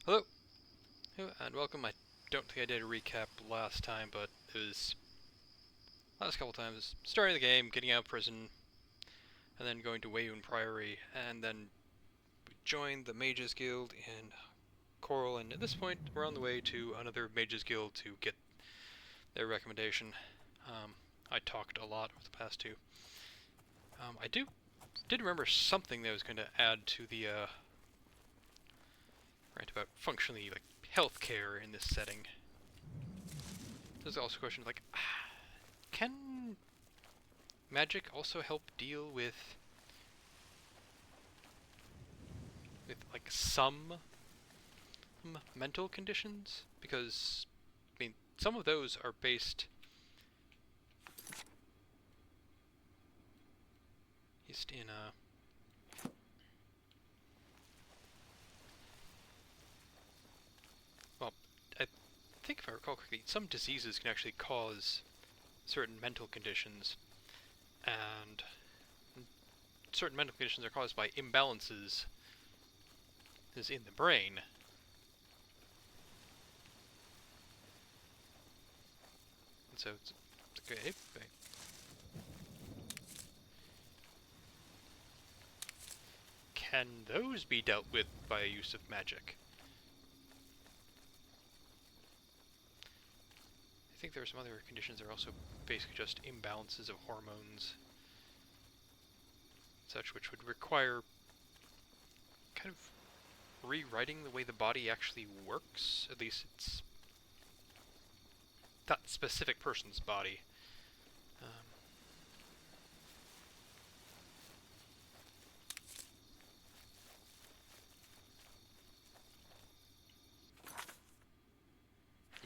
Hello, and welcome. I don't think I did a recap last time, but it was last couple times. Starting the game, getting out of prison, and then going to Wayun Priory, and then joined the Mages Guild in Coral, and at this point we're on the way to another Mages Guild to get their recommendation. I talked a lot over the past two. I did remember something that I was going to add to the right about functionally like healthcare in this setting. There's also a question like, can magic also help deal with like some mental conditions? Because I mean, some of those are based just in well, I think if I recall correctly, some diseases can actually cause certain mental conditions, and certain mental conditions are caused by imbalances is in the brain. And so it's okay. Can those be dealt with by a use of magic? I think there are some other conditions that are also basically just imbalances of hormones, such, which would require kind of rewriting the way the body actually works. At least it's that specific person's body.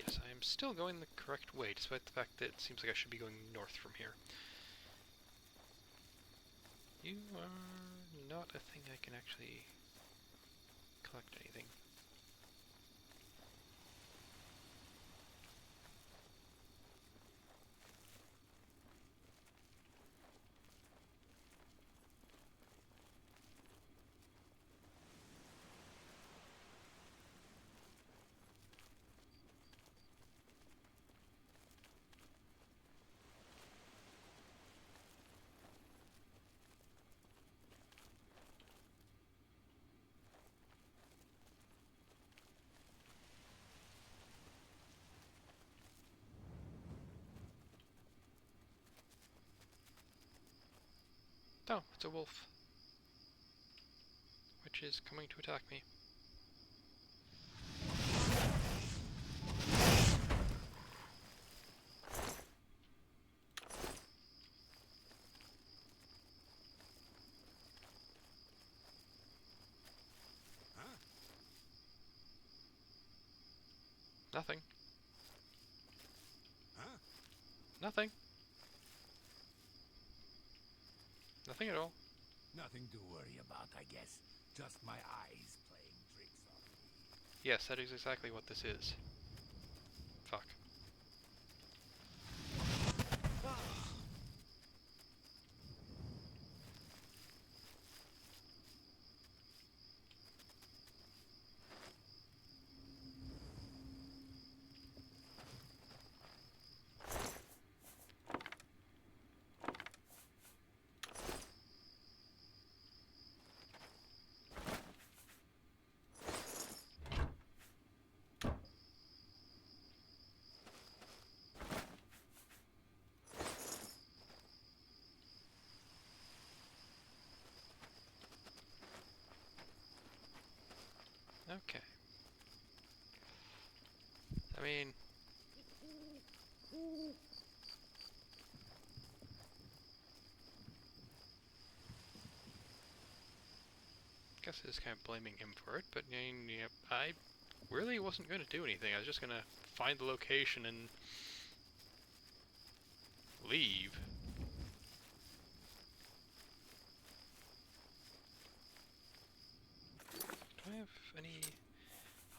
Yes, I am still going the correct way, despite the fact that it seems like I should be going north from here. You are not a thing I can actually collect anything. Oh, it's a wolf, which is coming to attack me. Huh? Nothing. Huh? Nothing. Nothing at all. Nothing to worry about, I guess. Just my eyes playing tricks on me. Yes, that is exactly what this is. Fuck. Okay. I mean, I guess it's kind of blaming him for it, but I mean, yeah, I really wasn't going to do anything. I was just going to find the location and leave. Do I have any...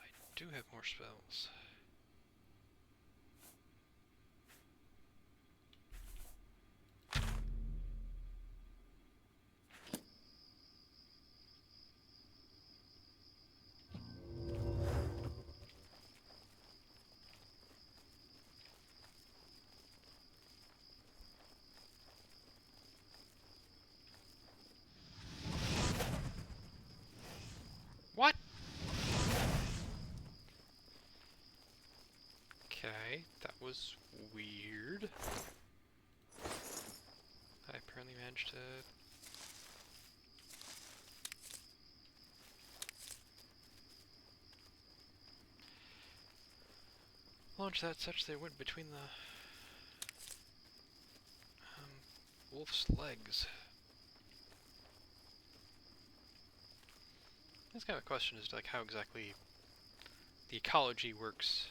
I do have more spells. was weird. I apparently managed to... launch that such they went between the wolf's legs. That's kind of a question as to like how exactly the ecology works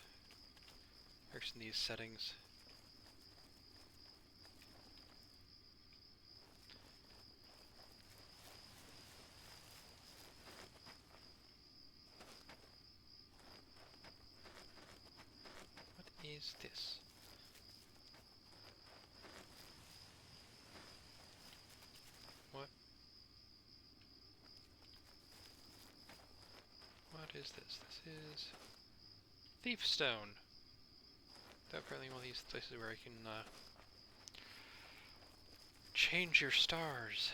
in these settings. What is this? What? What is this? This is Thief Stone. Apparently one of these places where I can change your stars.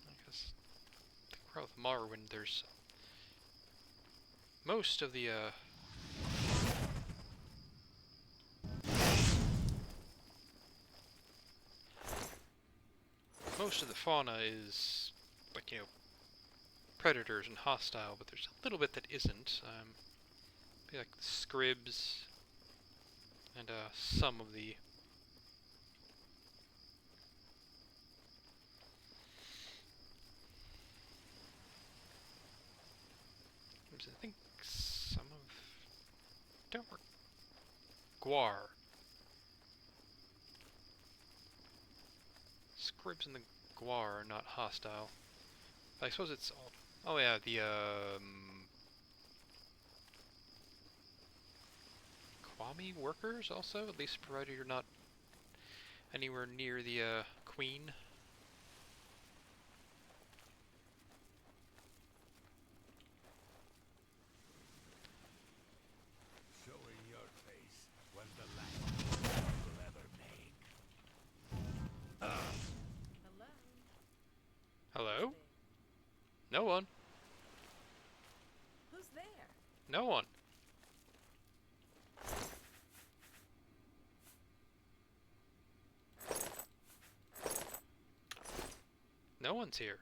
I guess the Crow with Morrowind, there's most of the fauna is like, you know, predators and hostile, but there's a little bit that isn't. Like the scribs and some of the I think some of don't work. Guar. Scribs and the Guar are not hostile. I suppose it's all. Oh yeah, the Kwame workers also, at least provided you're not anywhere near the Queen. Showing your face was the last you'll ever make. Hello? Hello? No one. Who's there? No one. No one's here.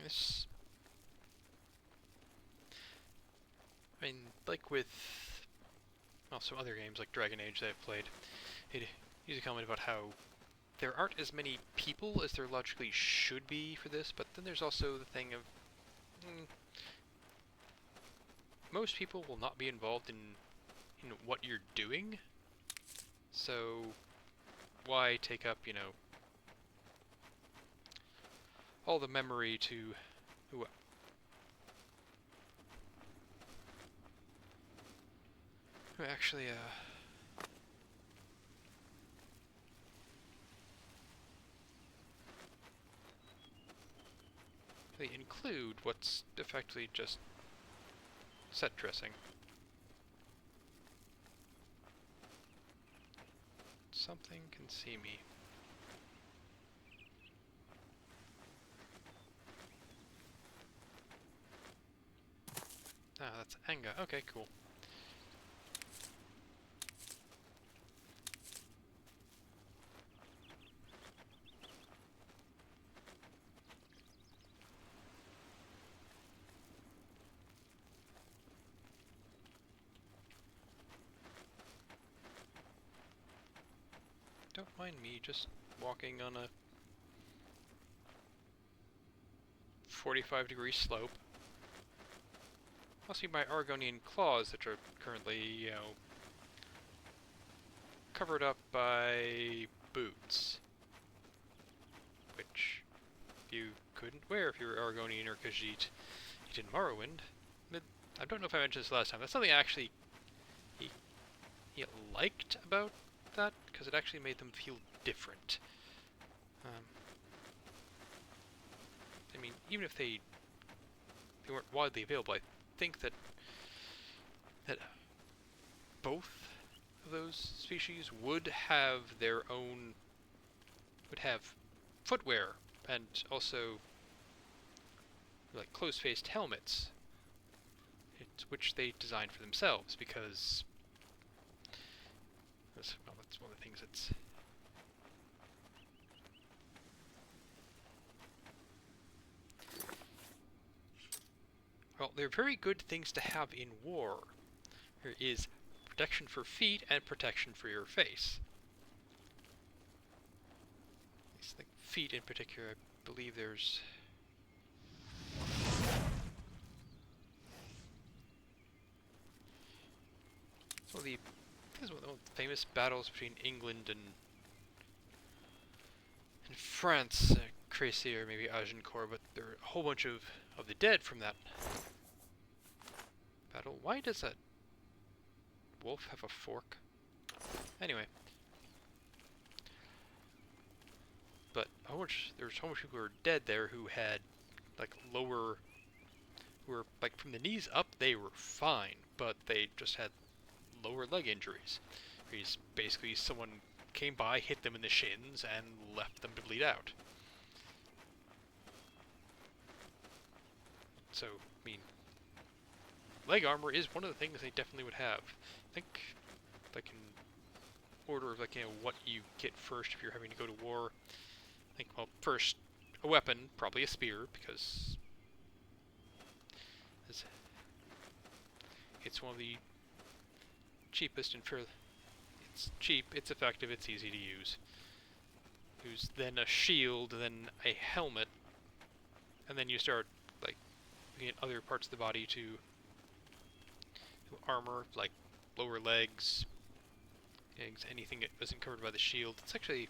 This, I mean, like with also other games like Dragon Age that I've played, it usually comment about how there aren't as many people as there logically should be for this, but then there's also the thing of most people will not be involved in what you're doing, so why take up, you know, all the memory to ooh, actually they include what's effectively just set dressing. Something can see me. Ah, that's Anga. Okay, cool. don't mind me just walking on a 45-degree slope. I'll see my Argonian claws that are currently, you know, covered up by boots, which you couldn't wear if you were Argonian or Khajiit in Morrowind. I don't know if I mentioned this last time. That's something actually he liked about that, because it actually made them feel different. I mean, even if they weren't widely available, I think that both of those species would have their own, would have footwear and also like closed-faced helmets, which they designed for themselves, because that's one of the things that's well, they're very good things to have in war. There is protection for feet and protection for your face. Like feet in particular, I believe there's one of the famous battles between England and France, Crécy or maybe Agincourt, but there are a whole bunch of the dead from that battle. Why does that wolf have a fork? Anyway. But there's so much people who are dead there who had like who were like from the knees up they were fine, but they just had lower leg injuries. Basically someone came by, hit them in the shins, and left them to bleed out. So, I mean, leg armor is one of the things they definitely would have. I think, like in order of like, you know, what you get first if you're having to go to war. I think, well, first, a weapon, probably a spear, because it's one of the cheapest and it's cheap, it's effective, it's easy to use. Use then a shield, then a helmet, and then you start like looking at other parts of the body to armor, like lower legs, anything that wasn't covered by the shield. It's actually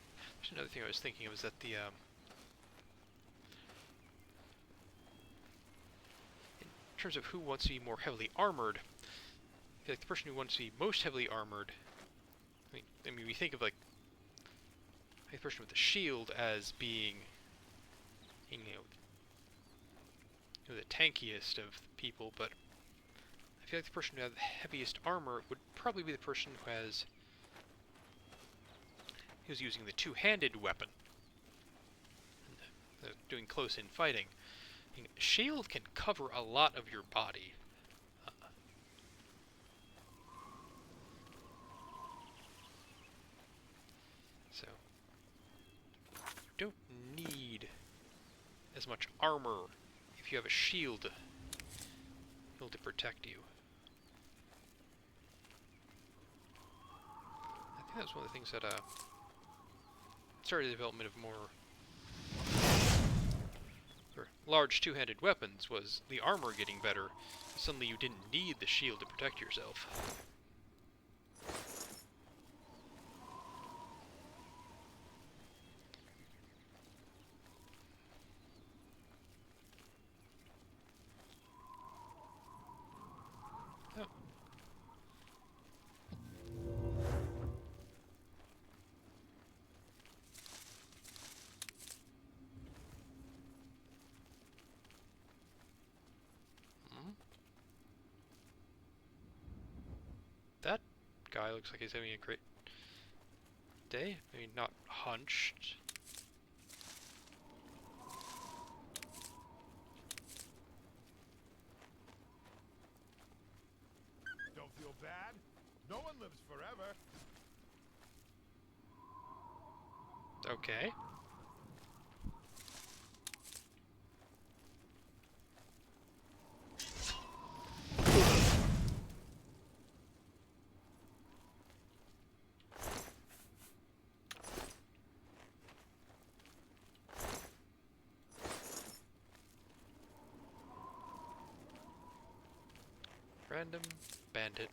another thing I was thinking of, is that the in terms of who wants to be more heavily armored, I feel like the person who wants to be most heavily armored, I mean we think of like the person with the shield as being, you know, the tankiest of people, but I feel like the person who has the heaviest armor would probably be the person who's using the two-handed weapon, doing close-in fighting. I mean, shield can cover a lot of your body. So you don't need as much armor if you have a shield to protect you. I think that's one of the things that started the development of more large two-handed weapons, was the armor getting better. Suddenly you didn't need the shield to protect yourself. Oh. That guy looks like he's having a great day. I mean, not hunched. Don't feel bad. No one lives forever. Okay. Random bandit.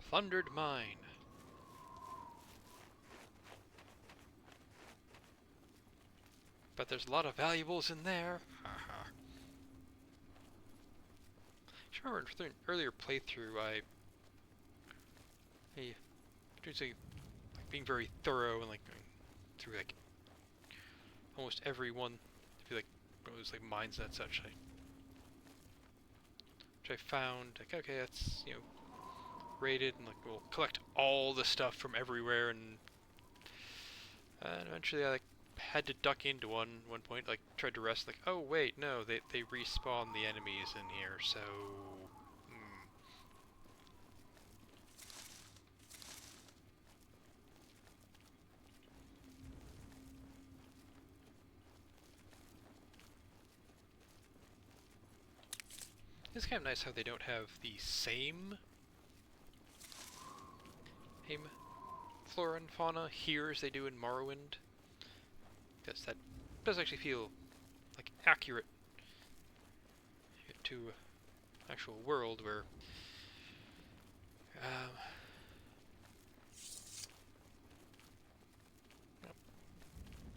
Plundered mine. But there's a lot of valuables in there. Haha. I remember in an earlier playthrough, I doing like being very thorough and like going through like almost every one. I feel like it was like mines and such. Which I found like okay, that's rated and like we'll collect all the stuff from everywhere and eventually I like had to duck into one point, like tried to rest, like oh wait no they respawn the enemies in here, so it's kind of nice how they don't have the same flora and fauna here as they do in Morrowind, because that does actually feel like accurate to actual world where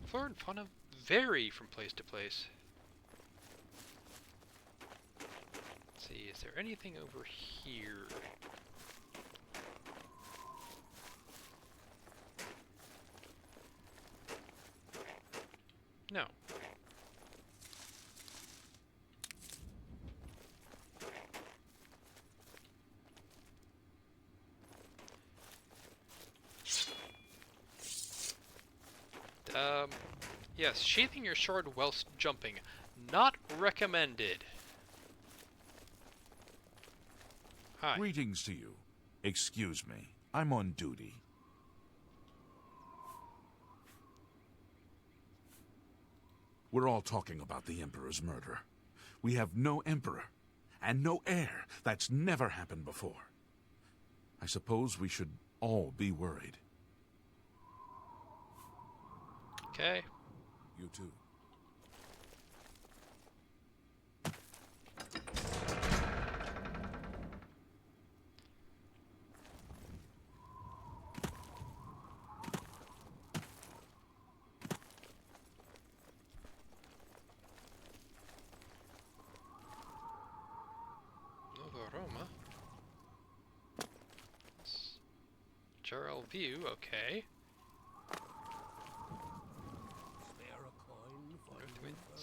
flora and fauna vary from place to place. Let's see, is there anything over here? No. Yes, sheathing your sword whilst jumping. Not recommended. Hi. Greetings to you. Excuse me, I'm on duty. We're all talking about the Emperor's murder. We have no Emperor, and no heir. That's never happened before. I suppose we should all be worried. Okay. You too. Roma. Jarl View, okay. Spare a coin for Northwinds.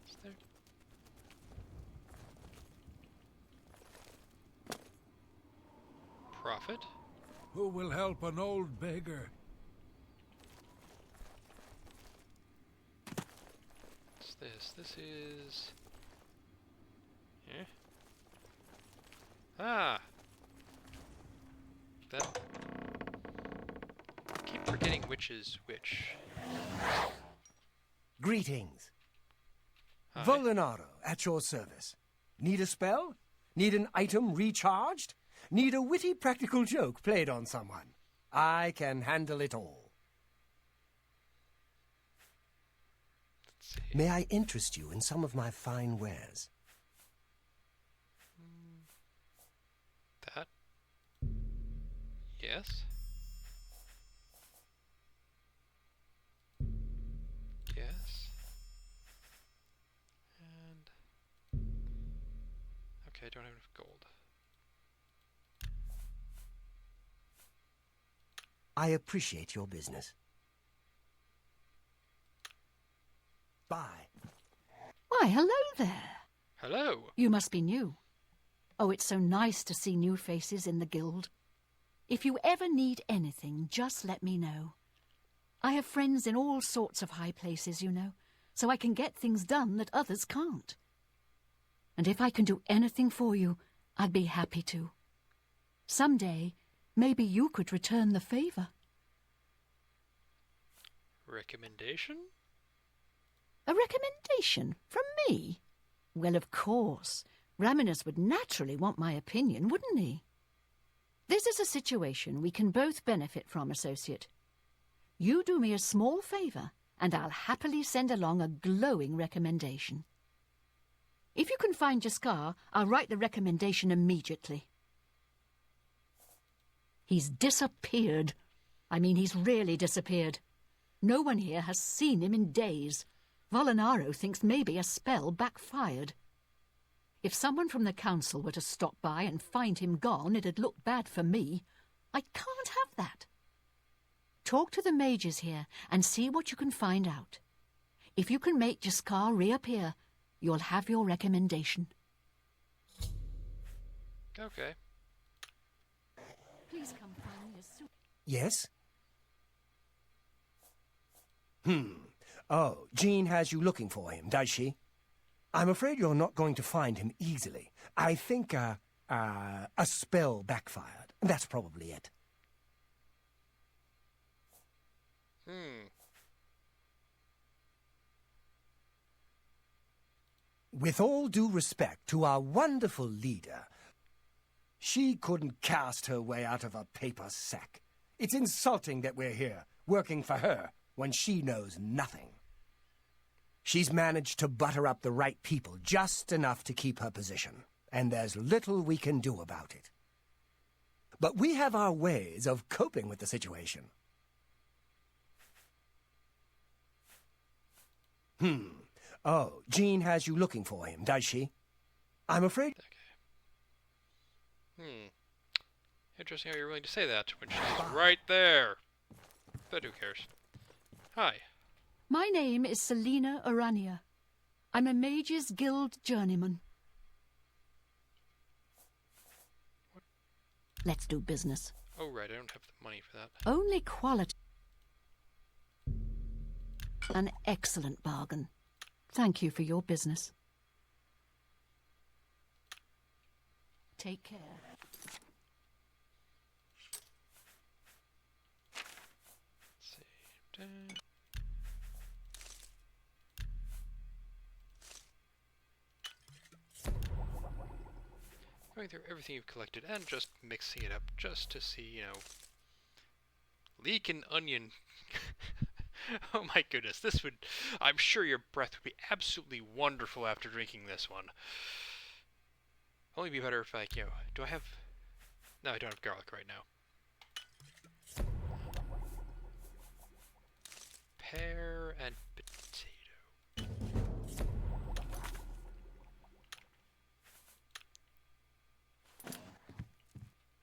Is there? Profit. Who will help an old beggar? What's this? This is... Yeah. Ah! That... I keep forgetting which is which. Greetings. Hi. Volinaro, at your service. Need a spell? Need an item recharged? Need a witty practical joke played on someone? I can handle it all. Let's see. May I interest you in some of my fine wares? That? Yes. Yes. And... Okay, I don't have enough gold. I appreciate your business. Bye. Why, hello there. Hello. You must be new. Oh, it's so nice to see new faces in the guild. If you ever need anything, just let me know. I have friends in all sorts of high places, you know, so I can get things done that others can't. And if I can do anything for you, I'd be happy to. Someday, maybe you could return the favor. Recommendation? A recommendation from me? Well, of course. Raminus would naturally want my opinion, wouldn't he? This is a situation we can both benefit from, associate. You do me a small favour, and I'll happily send along a glowing recommendation. If you can find Jaskar, I'll write the recommendation immediately. He's disappeared. I mean, he's really disappeared. No one here has seen him in days. Volinaro thinks maybe a spell backfired. If someone from the council were to stop by and find him gone, it'd look bad for me. I can't have that. Talk to the mages here and see what you can find out. If you can make Jaskar reappear, you'll have your recommendation. Okay. Please come find me as soon. Yes? Oh, Jean has you looking for him, does she? I'm afraid you're not going to find him easily. I think, a spell backfired. That's probably it. With all due respect to our wonderful leader, she couldn't cast her way out of a paper sack. It's insulting that we're here, working for her, when she knows nothing. She's managed to butter up the right people just enough to keep her position, and there's little we can do about it. But we have our ways of coping with the situation. Oh, Jean has you looking for him, does she? I'm afraid... Okay. Interesting how you're willing to say that when she's right there. But who cares? Hi. My name is Selina Urania. I'm a Mages Guild journeyman. What? Let's do business. Oh, right, I don't have the money for that. Only quality. An excellent bargain. Thank you for your business. Take care. Let's see. Going through everything you've collected and just mixing it up just to see, you know, leek and onion. Oh my goodness, this would... I'm sure your breath would be absolutely wonderful after drinking this one. Only be better if I, you know... Do I have... No, I don't have garlic right now. Pear and potato.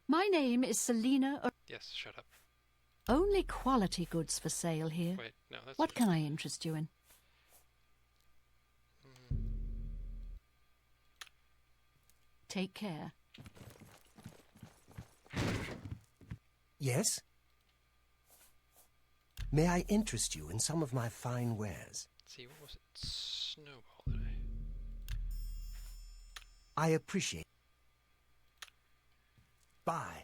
My name is Selina. Yes, shut up. Only quality goods for sale here. Wait, no, that's... What can I interest you in? Take care. Yes? May I interest you in some of my fine wares? Let's see, what was it? Snowball today. I appreciate... Bye.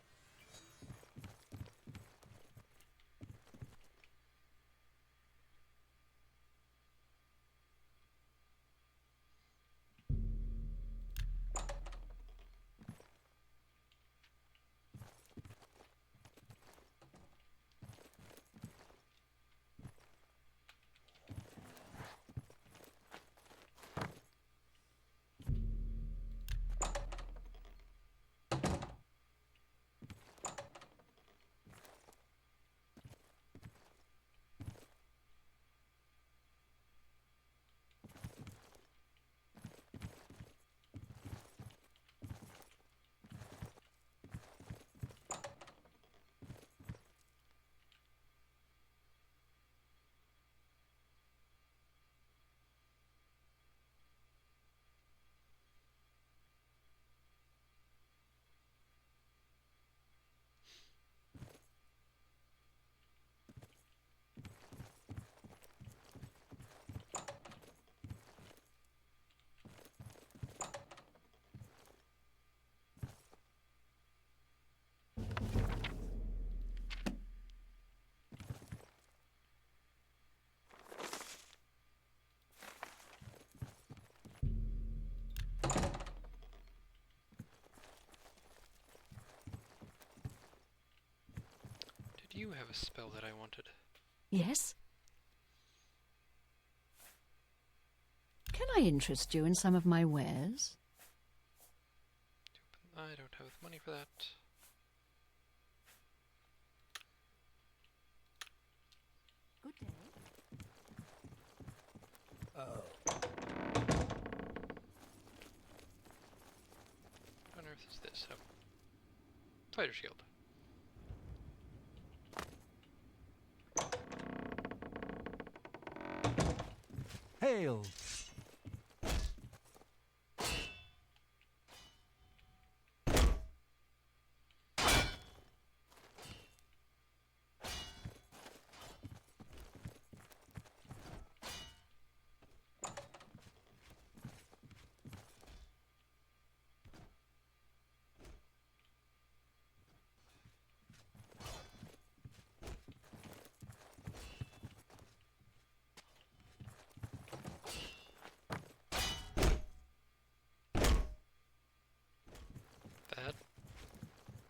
you have a spell that I wanted. Yes? Can I interest you in some of my wares? I don't have the money for that. Good day. What on earth is this? Oh. Fighter shield. Hail! That?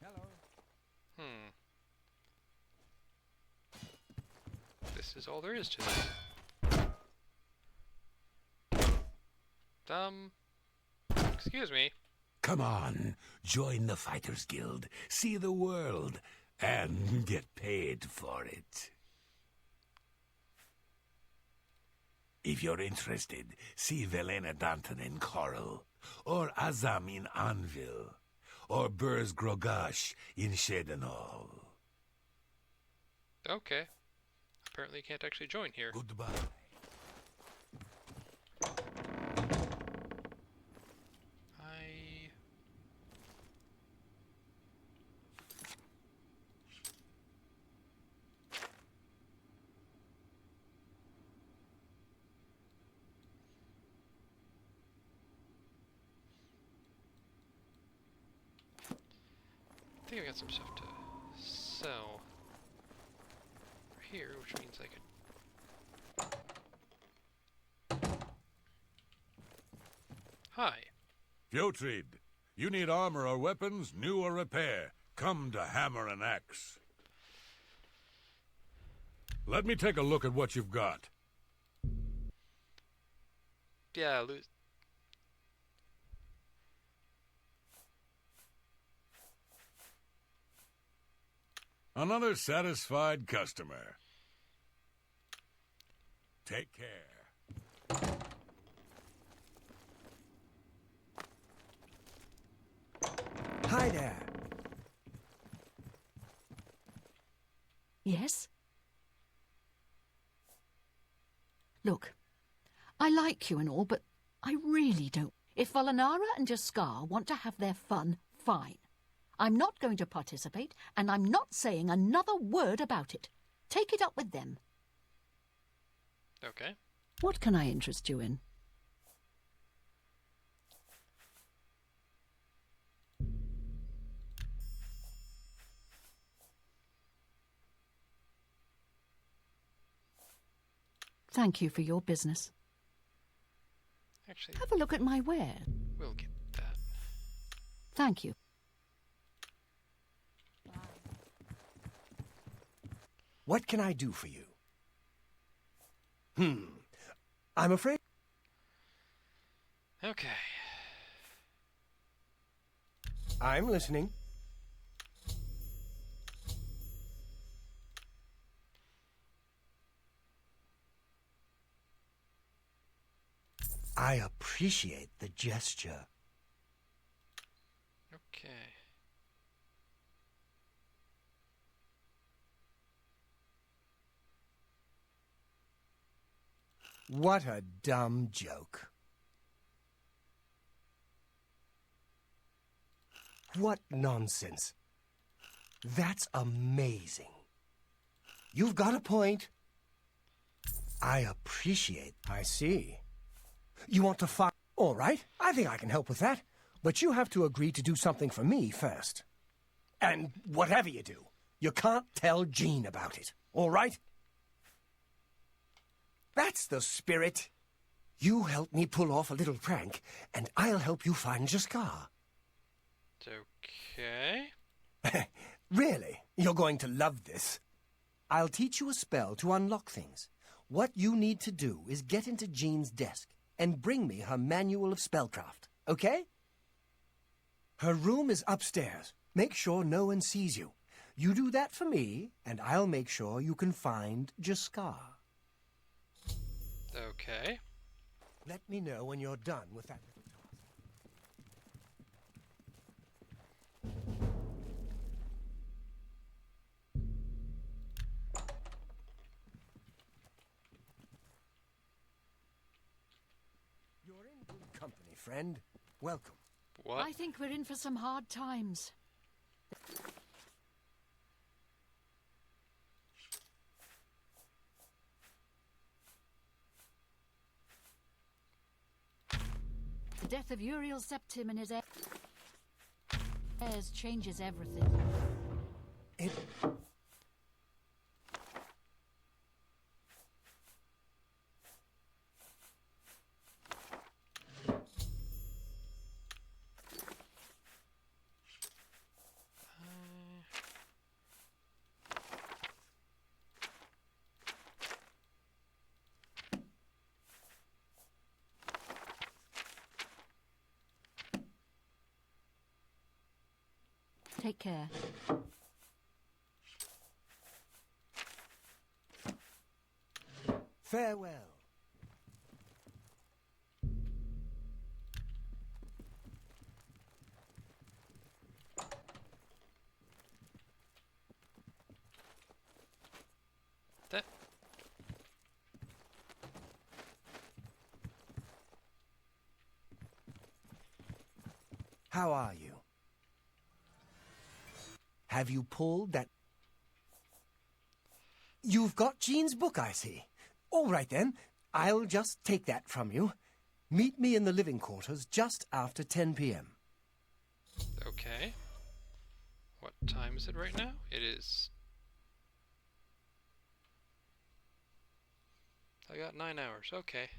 Hello. This is all there is to this. Excuse me. Come on, join the Fighters Guild, see the world, and get paid for it. If you're interested, see Velena Danton in Coral, or Azam in Anvil, or Burz Grogash in Shedenall. Okay. Apparently you can't actually join here. Goodbye. I think I got some stuff to sell here, which means I could... Hi. Fjotrid, you need armor or weapons, new or repair. Come to Hammer and Axe. Let me take a look at what you've got. Yeah, lose... Another satisfied customer. Take care. Hi there. Yes? Look, I like you and all, but I really don't. If Volanara and Jaskar want to have their fun, fine. I'm not going to participate, and I'm not saying another word about it. Take it up with them. Okay. What can I interest you in? Thank you for your business. Actually, Have a look at my wares. we'll get that. Thank you. What can I do for you? I'm afraid... Okay. I'm listening. I appreciate the gesture. Okay. What a dumb joke. What nonsense. That's amazing. You've got a point. I appreciate... I see. You want to fight? All right, I think I can help with that. But you have to agree to do something for me first. And whatever you do, you can't tell Jean about it. All right? That's the spirit. You help me pull off a little prank, and I'll help you find Jaskar. Okay. Really? You're going to love this. I'll teach you a spell to unlock things. What you need to do is get into Jean's desk and bring me her manual of spellcraft, okay? Her room is upstairs. Make sure no one sees you. You do that for me, and I'll make sure you can find Jaskar. Okay. Let me know when you're done with that little task. You're in good company, friend. Welcome. What? I think we're in for some hard times. The death of Uriel Septim and his heirs changes everything. It... Take care. Farewell. That. How are you? Have you pulled that... You've got Jean's book, I see. All right, then. I'll just take that from you. Meet me in the living quarters just after 10 p.m. Okay. What time is it right now? It is... I got 9 hours. Okay.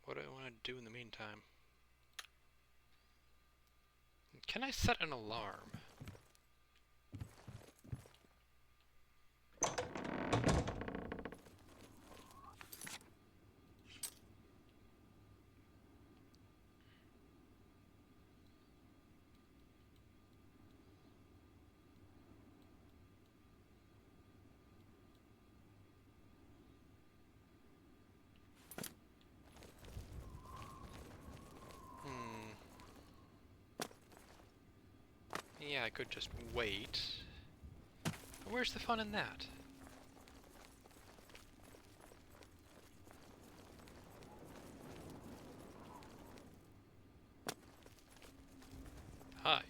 What do I want to do in the meantime? Can I set an alarm? Yeah, I could just wait. Where's the fun in that? Hi.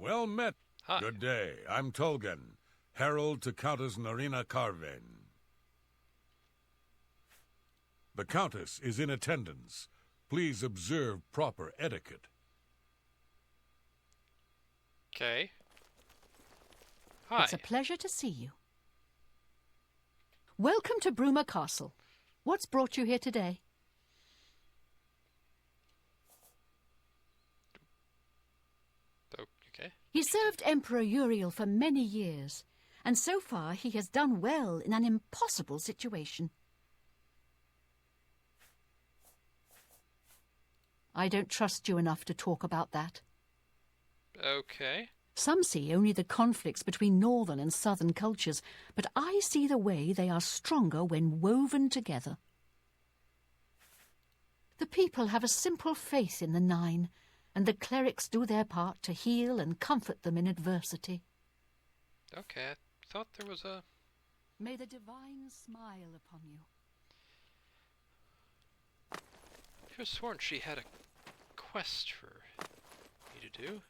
Well met. Hi. Good day. I'm Tolgan, herald to Countess Narina Carvain. The Countess is in attendance. Please observe proper etiquette. Okay. Hi. It's a pleasure to see you. Welcome to Bruma Castle. What's brought you here today? Okay. He served Emperor Uriel for many years, and so far he has done well in an impossible situation. I don't trust you enough to talk about that. Okay. Some see only the conflicts between northern and southern cultures, but I see the way they are stronger when woven together. The people have a simple faith in the Nine, and the clerics do their part to heal and comfort them in adversity. Okay, that thought there was a... May the divine smile upon you. I could have sworn she had a quest for me to do.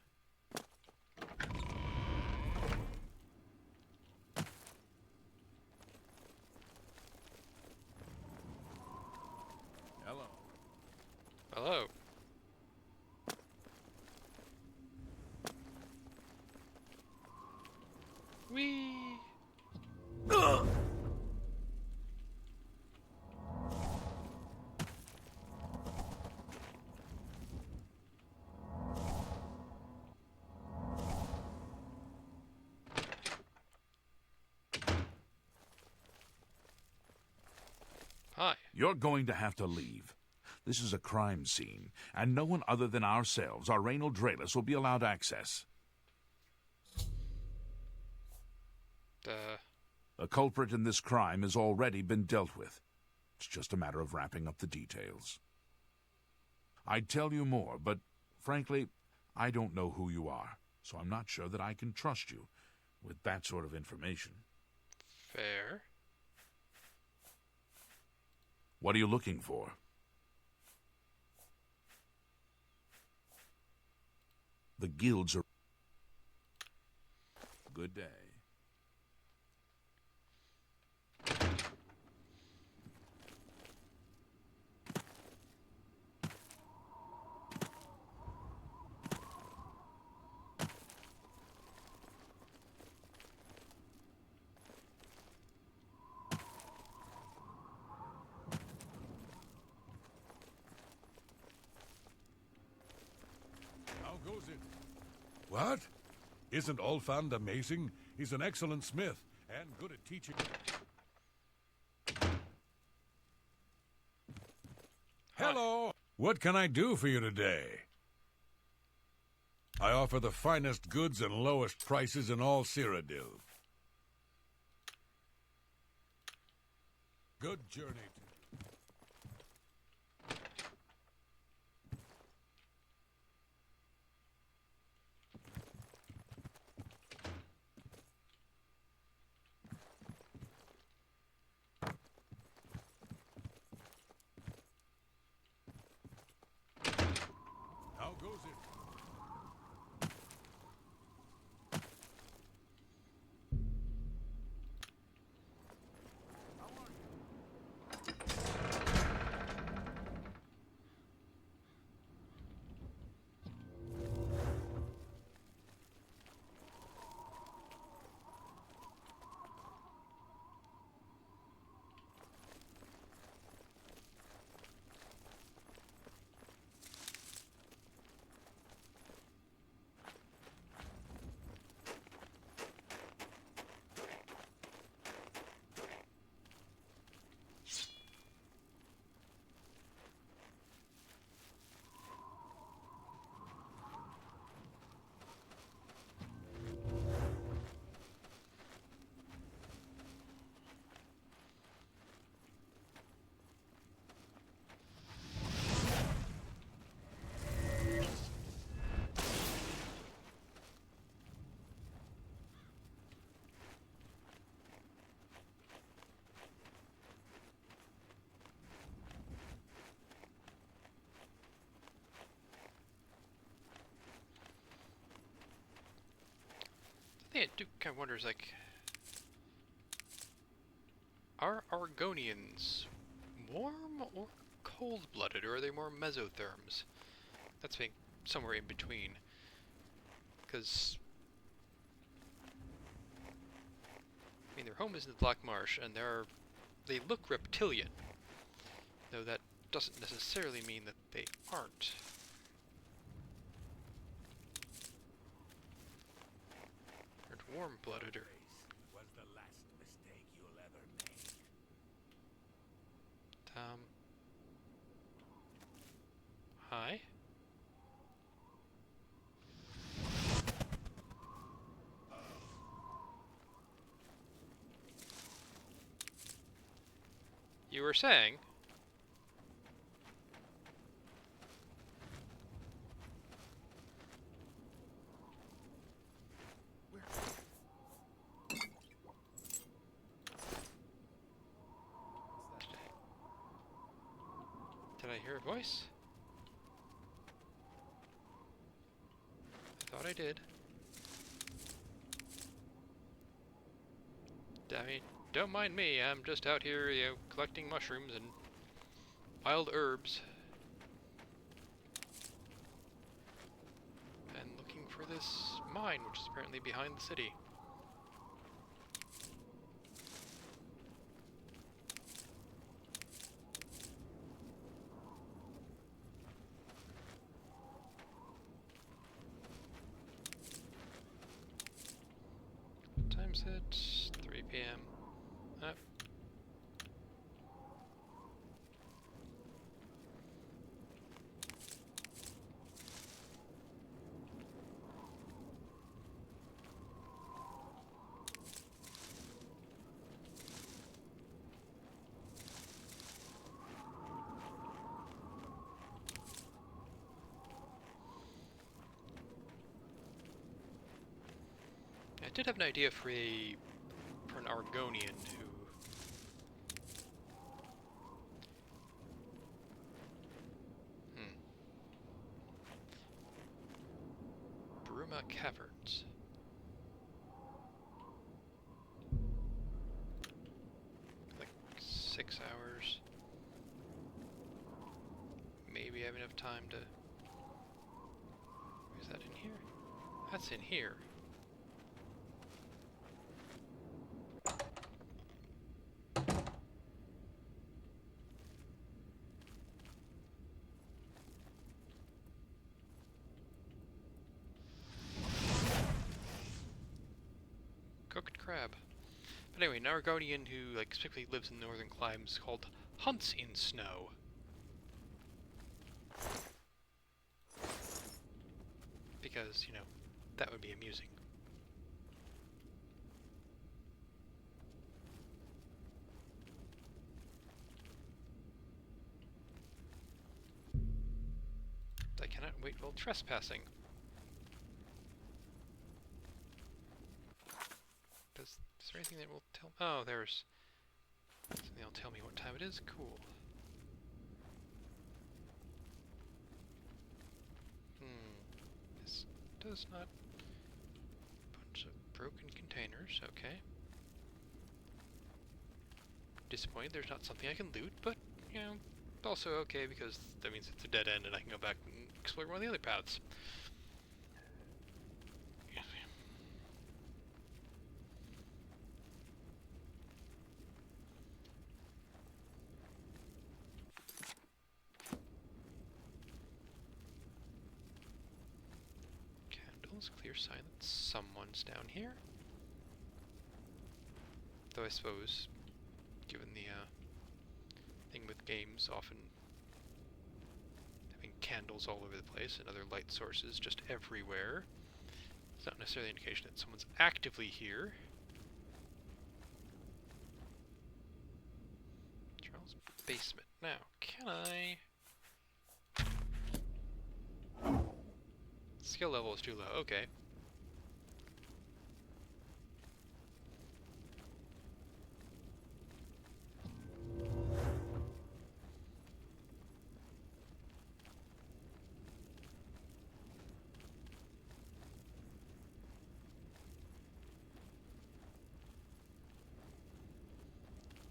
Hello. Hello. Whee! Hi. You're going to have to leave. This is a crime scene, and no one other than ourselves, our Reynald Draelus, will be allowed access. The A culprit in this crime has already been dealt with. It's just a matter of wrapping up the details. I'd tell you more, but frankly, I don't know who you are, so I'm not sure that I can trust you with that sort of information. fair. What are you looking for? The guilds are... Good day. How goes it? What? Isn't Olfand amazing? He's an excellent smith and good at teaching. Hello! What can I do for you today? I offer the finest goods and lowest prices in all Cyrodiil. Good journey to How goes it? The thing I do kind of wonder is, like, are Argonians warm or cold-blooded, or are they more mesotherms? That's being somewhere in between. Because, I mean, their home is in the Black Marsh, and they look reptilian, though that doesn't necessarily mean that they aren't. Aren't warm-blooded, or... Was the last mistake you'll ever make. Hi? You were saying? Did I hear a voice? I thought I did. I mean, don't mind me, I'm just out here, you know, collecting mushrooms and wild herbs. And looking for this mine, which is apparently behind the city. What time's it? 3 p.m. Up. I did have an idea for an Argonian who Bruma Caverns. Like 6 hours. Maybe I have enough time to... Is that in here? That's in here. Cooked crab. But anyway, an Argonian who like specifically lives in northern climes called hunts in snow. Because, you know, that would be amusing. I cannot wait while trespassing. Is there anything that will tell... Oh, there's something that'll tell me what time it is? Cool. This does not... Bunch of broken containers, okay. Disappointed there's not something I can loot, but, you know, also okay because that means it's a dead end and I can go back and explore one of the other paths. Clear sign that someone's down here. Though I suppose, given the thing with games often having candles all over the place and other light sources just everywhere, it's not necessarily an indication that someone's actively here. Charles' basement. Now, can I... Skill level is too low, okay.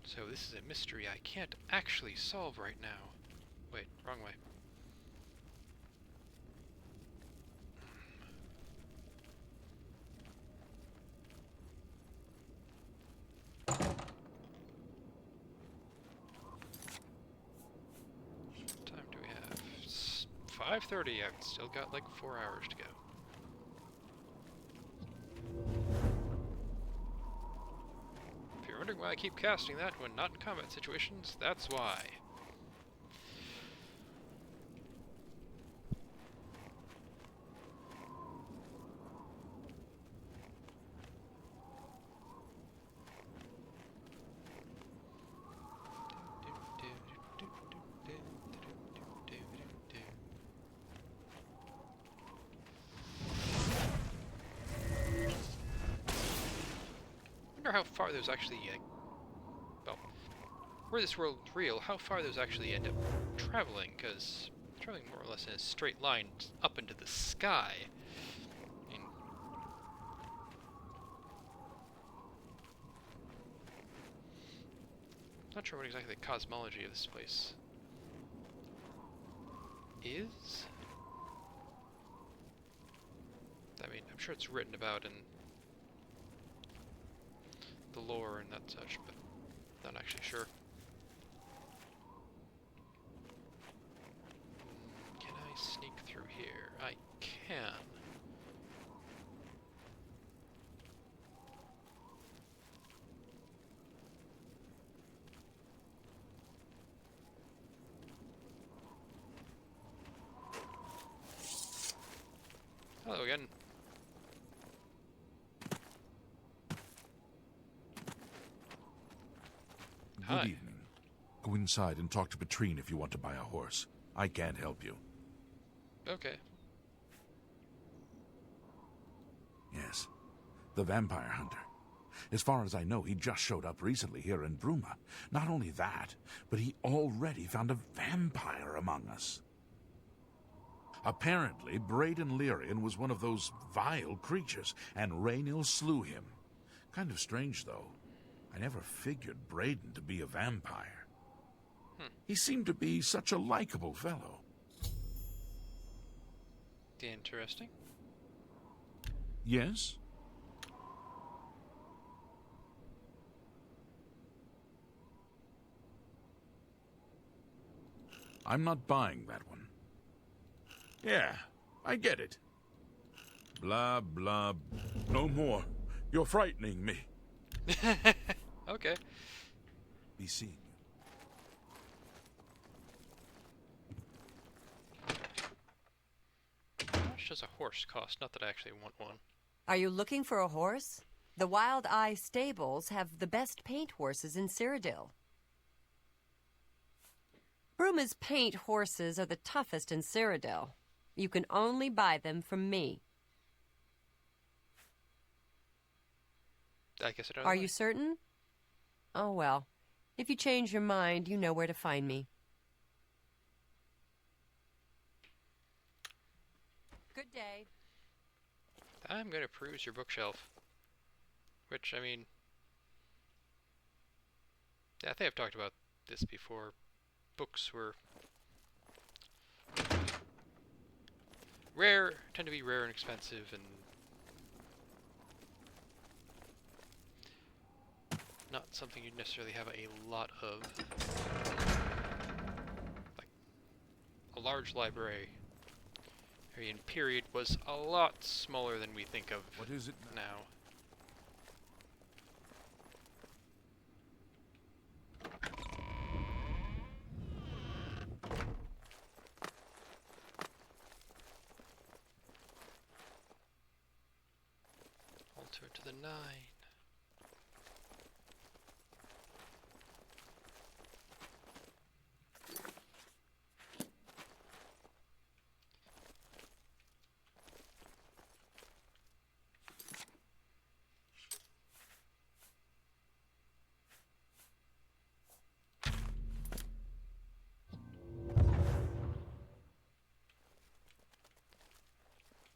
So this is a mystery I can't actually solve right now. Wait, wrong way. What time do we have? 5:30. I've still got like 4 hours to go. If you're wondering why I keep casting that when not in combat situations, that's why. How far those actually, well, were this world real, how far those actually end up traveling, because traveling more or less in a straight line up into the sky. I mean, not sure what exactly the cosmology of this place is. I mean, I'm sure it's written about in the lore and that such, but not actually sure. Can I sneak through here? I can. Hello again. Good Hi. evening. Go inside and talk to Petrine if you want to buy a horse. I can't help you. Okay. Yes, the vampire hunter. As far as I know, he just showed up recently here in Bruma. Not only that, but he already found a vampire among us. Apparently, Braden Lyrian was one of those vile creatures, and Raynil slew him. Kind of strange, though. I never figured Braden to be a vampire. He seemed to be such a likable fellow. Interesting. Yes? I'm not buying that one. Yeah, I get it. Blah, blah. No more. You're frightening me. Okay. Be seeing you. How much does a horse cost? Not that I actually want one. Are you looking for a horse? The Wild Eye Stables have the best paint horses in Cyrodiil. Bruma's paint horses are the toughest in Cyrodiil. You can only buy them from me. I guess I don't Are know. you certain? Oh well. If you change your mind, you know where to find me. Good day. I'm going to peruse your bookshelf. Which, I mean... Yeah, I think I've talked about this before. Books were... rare, tend to be rare and expensive, and... not something you'd necessarily have a lot of. Like, a large library in period was a lot smaller than we think of What is it now. Alter to the 9.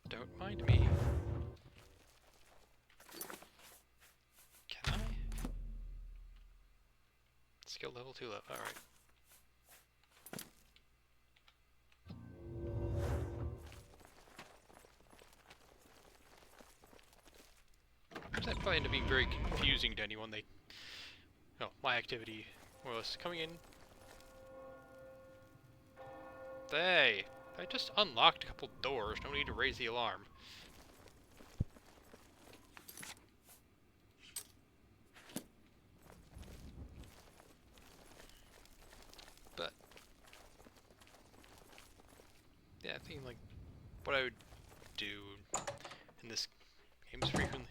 Don't mind me. Can I? Skill level 2 low. Alright. That probably ended up being very confusing to anyone. Oh, my activity was coming in. Hey! I just unlocked a couple doors. No need to raise the alarm. But yeah, I think like what I would do in this game is frequently,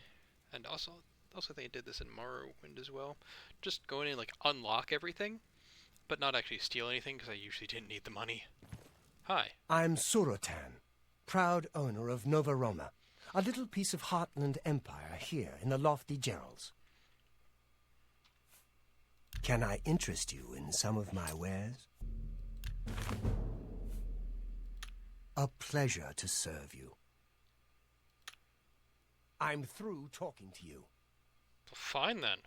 and also I think I did this in Morrowind as well. Just go in and like unlock everything, but not actually steal anything because I usually didn't need the money. Hi. I'm Surotan, proud owner of Nova Roma, a little piece of Heartland Empire here in the lofty Gerals. Can I interest you in some of my wares? A pleasure to serve you. I'm through talking to you. Fine then.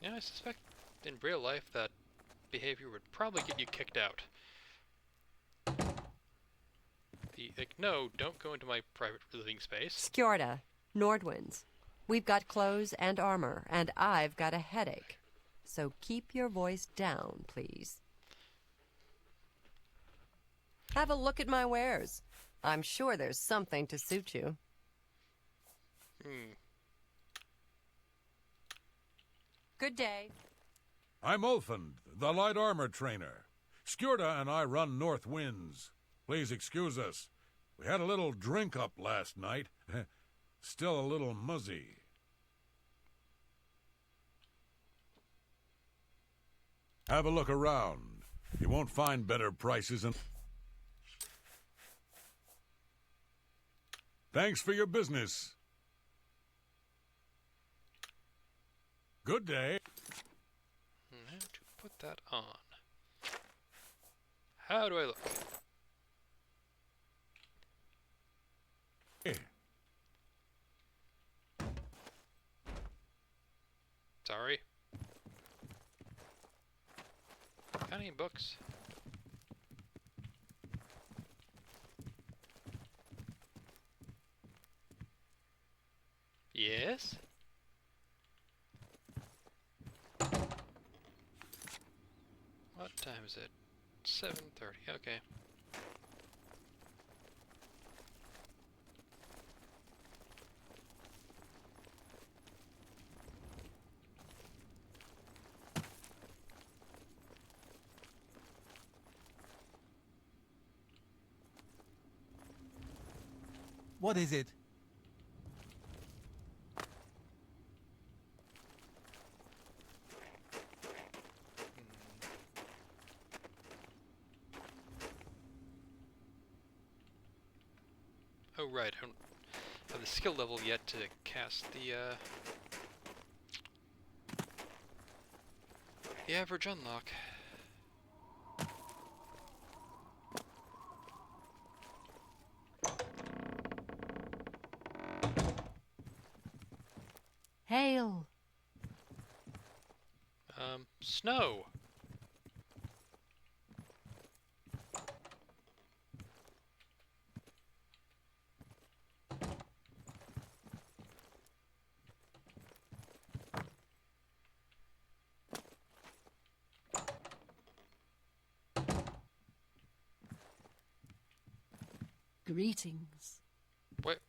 Yeah, I suspect in real life that behavior would probably get you kicked out. Like, no, don't go into my private living space. Skjorta, Nordwinds. We've got clothes and armor, and I've got a headache. So keep your voice down, please. Have a look at my wares. I'm sure there's something to suit you. Good day. I'm Ulfund, the light armor trainer. Skjorta and I run North Winds. Please excuse us. We had a little drink up last night. Still a little muzzy. Have a look around. You won't find better prices in... Thanks for your business. Good day. How to put that on? How do I look? Hey. Sorry. Got any books? Yes? What time is it? 7:30, okay. What is it? Oh right, I don't have the skill level yet to cast the average unlock. Hail! Snow! Greetings.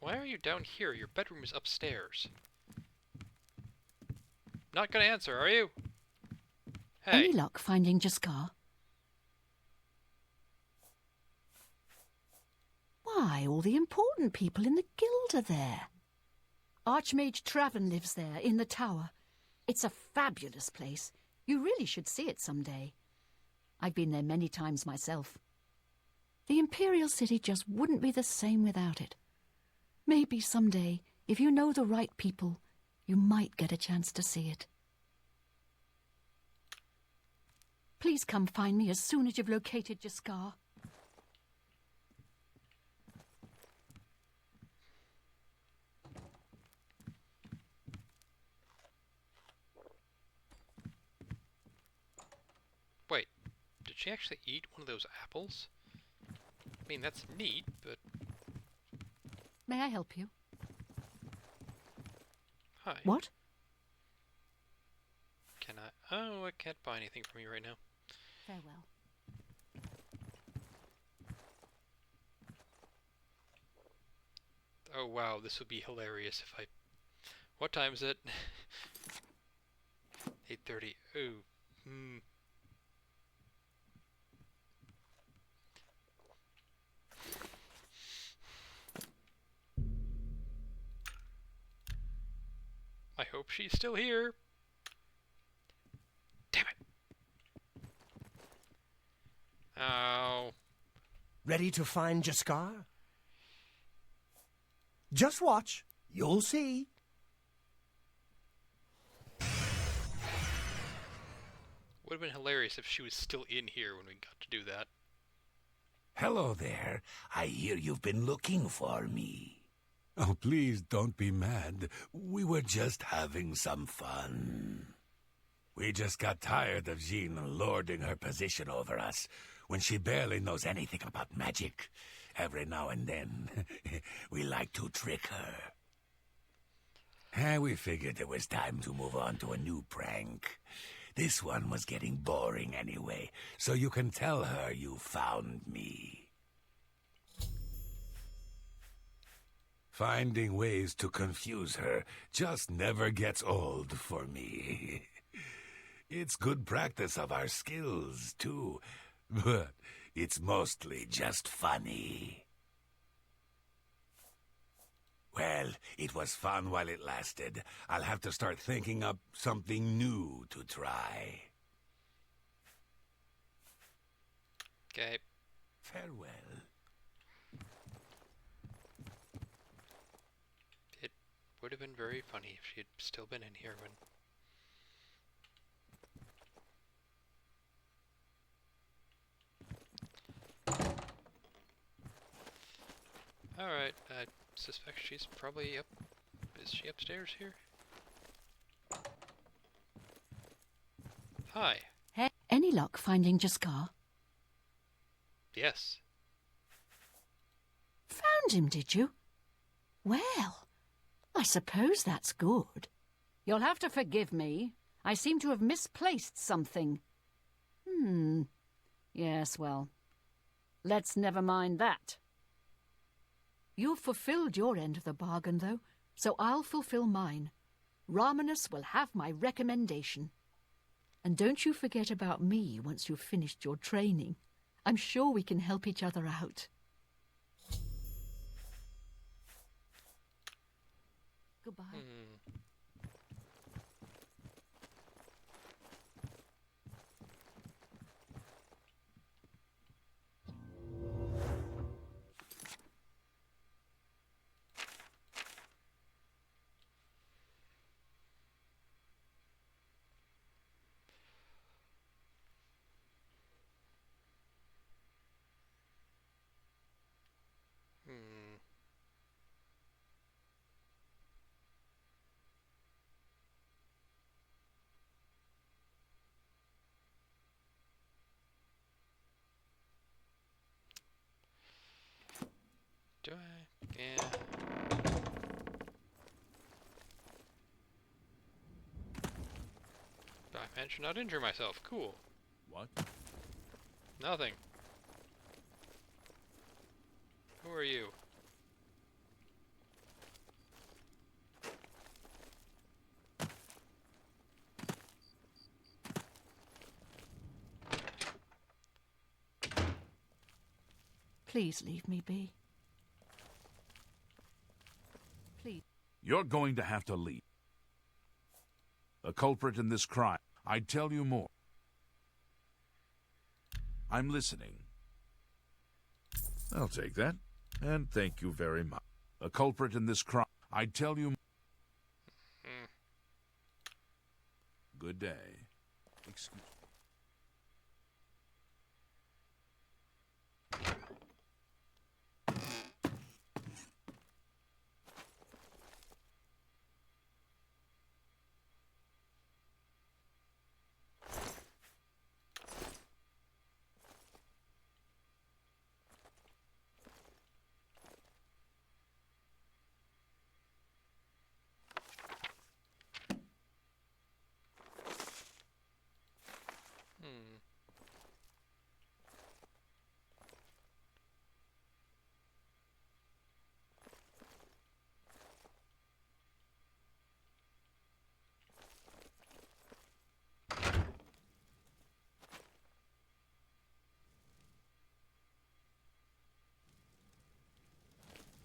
Why are you down here? Your bedroom is upstairs. Not gonna answer, are you? Hey. Any luck finding Jaskar? Why, all the important people in the guild are there. Archmage Traven lives there, in the tower. It's a fabulous place. You really should see it someday. I've been there many times myself. The Imperial City just wouldn't be the same without it. Maybe someday, if you know the right people, you might get a chance to see it. Please come find me as soon as you've located Jaskar. Wait, did she actually eat one of those apples? I mean, that's neat, but... May I help you? Hi. What? Can I... Oh, I can't buy anything from you right now. Farewell. Oh wow, this would be hilarious if I... What time is it? 8:30. Ooh. I hope she's still here. Damn it. Oh. Ready to find Jaskar? Just watch. You'll see. Would have been hilarious if she was still in here when we got to do that. Hello there. I hear you've been looking for me. Oh, please don't be mad. We were just having some fun. We just got tired of Jean lording her position over us when she barely knows anything about magic. Every now and then, we like to trick her. We figured it was time to move on to a new prank. This one was getting boring anyway, so you can tell her you found me. Finding ways to confuse her just never gets old for me. It's good practice of our skills, too, but it's mostly just funny. Well, it was fun while it lasted. I'll have to start thinking up something new to try. Okay. Farewell. It would have been very funny if she had still been in here when... Alright, I suspect she's probably up... Is she upstairs here? Hi. Hey, any luck finding Jaskar? Yes. Found him, did you? Well, I suppose that's good. You'll have to forgive me. I seem to have misplaced something. Yes, well, let's never mind that. You've fulfilled your end of the bargain, though, so I'll fulfill mine. Romanus will have my recommendation. And don't you forget about me once you've finished your training. I'm sure we can help each other out. Goodbye. Do I? Yeah. I managed to not injure myself. Cool. What? Nothing. Who are you? Please leave me be. Please. You're going to have to leave. The culprit in this crime. I'd tell you more. I'm listening. I'll take that, and thank you very much. The culprit in this crime. I'd tell you... Good day. Excuse me.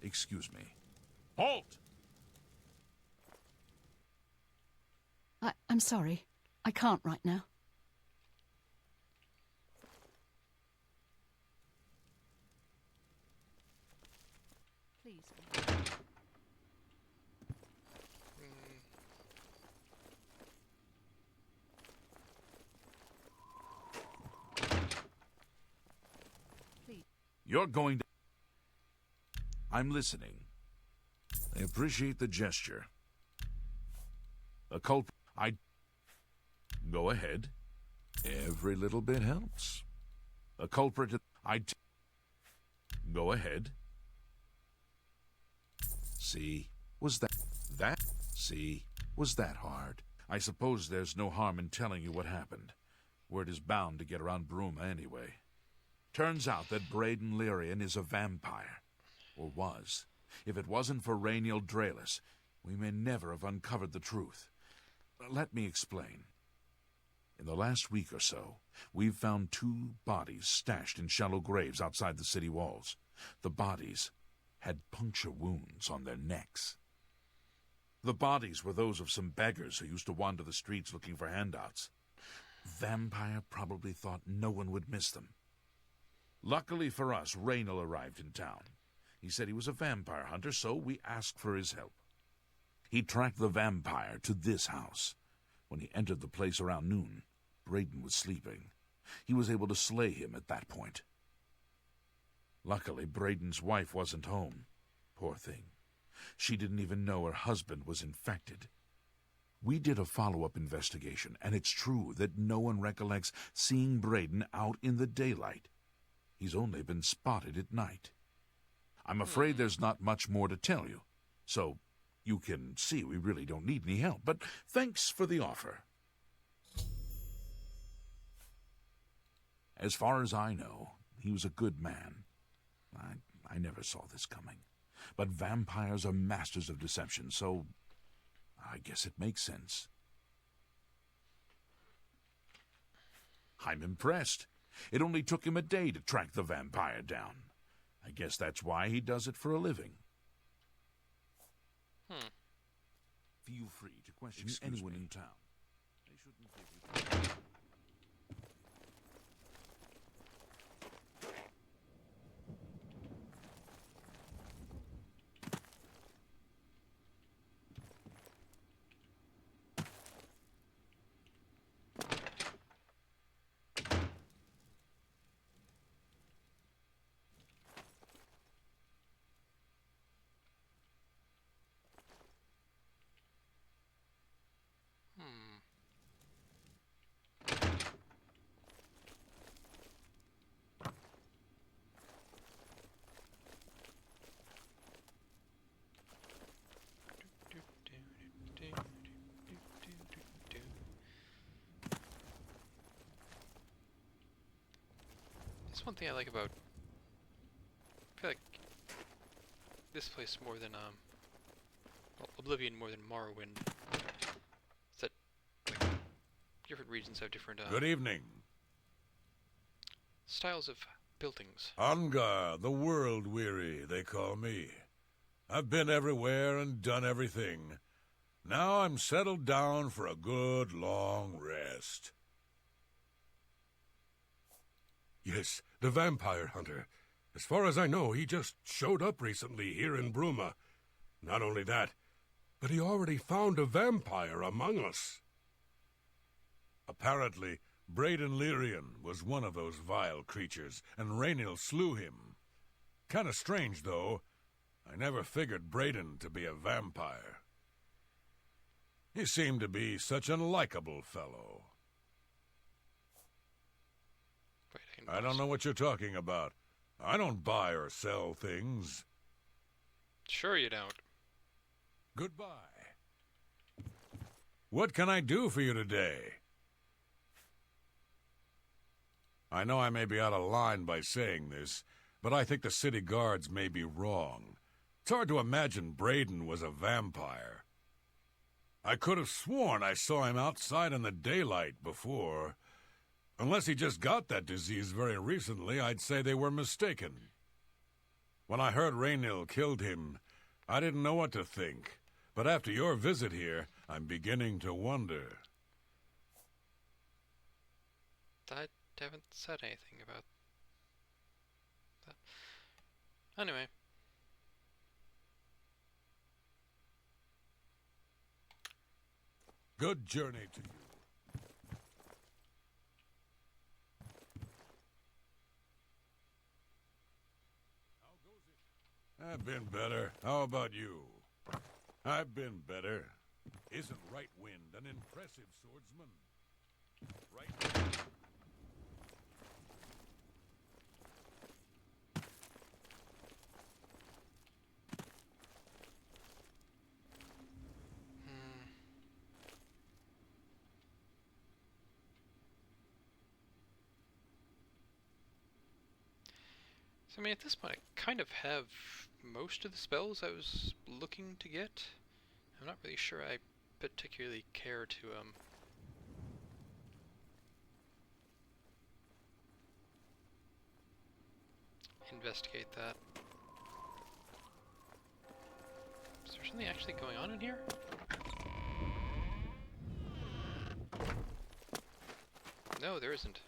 Excuse me. Halt! I'm sorry. I can't right now. You're going to... I'm listening. I appreciate the gesture. The culprit... Go ahead. Every little bit helps. The culprit... Go ahead. See? Was that... See? Was that hard? I suppose there's no harm in telling you what happened. Word is bound to get around Bruma anyway. Turns out that Braden Lyrian is a vampire. Or was. If it wasn't for Rainiel Draelis, we may never have uncovered the truth. Let me explain. In the last week or so, we've found 2 bodies stashed in shallow graves outside the city walls. The bodies had puncture wounds on their necks. The bodies were those of some beggars who used to wander the streets looking for handouts. Vampire probably thought no one would miss them. Luckily for us, Rainiel arrived in town. He said he was a vampire hunter, so we asked for his help. He tracked the vampire to this house. When he entered the place around noon, Braden was sleeping. He was able to slay him at that point. Luckily, Braden's wife wasn't home. Poor thing. She didn't even know her husband was infected. We did a follow-up investigation, and it's true that no one recollects seeing Braden out in the daylight. He's only been spotted at night. I'm afraid there's not much more to tell you, so you can see we really don't need any help, but thanks for the offer. As far as I know, he was a good man. I never saw this coming. But vampires are masters of deception, so I guess it makes sense. I'm impressed. It only took him a day to track the vampire down. I guess that's why he does it for a living. Feel free to question anyone in town. They shouldn't give you... That's one thing I like about... I feel like this place more than, well, Oblivion more than Morrowind. Is that, like, different regions have different, Good evening. styles of buildings. Angar, the world-weary, they call me. I've been everywhere and done everything. Now I'm settled down for a good long rest. Yes, the vampire hunter. As far as I know, he just showed up recently here in Bruma. Not only that, but he already found a vampire among us. Apparently, Braden Lyrian was one of those vile creatures, and Rainiel slew him. Kinda strange, though. I never figured Braden to be a vampire. He seemed to be such an likable fellow. Wait, I don't know what you're talking about. I don't buy or sell things. Sure you don't. Goodbye. What can I do for you today? I know I may be out of line by saying this, but I think the city guards may be wrong. It's hard to imagine Braden was a vampire. I could have sworn I saw him outside in the daylight before. Unless he just got that disease very recently, I'd say they were mistaken. When I heard Rainiel killed him, I didn't know what to think. But after your visit here, I'm beginning to wonder. I haven't said anything about that. Anyway. Good journey to you. I've been better. How about you? I've been better. Isn't Right Wind an impressive swordsman? Right. So, I mean, at this point, I kind of have most of the spells I was looking to get. I'm not really sure I particularly care to, investigate that. Is there something actually going on in here? No, there isn't.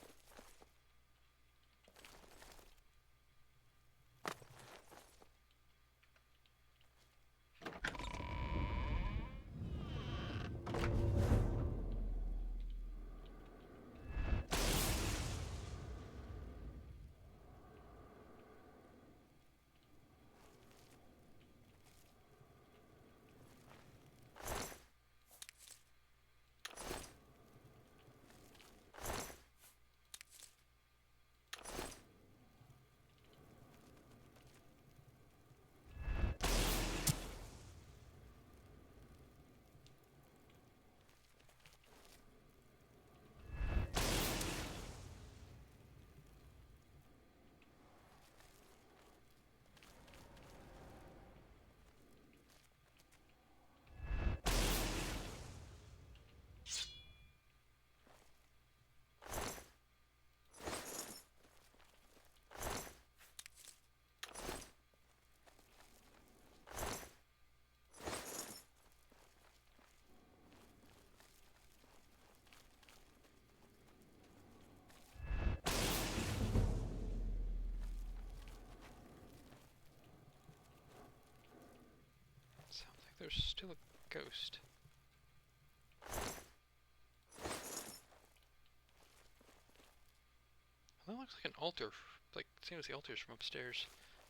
Sounds like there's still a ghost. That looks like an altar, like same as the altars from upstairs.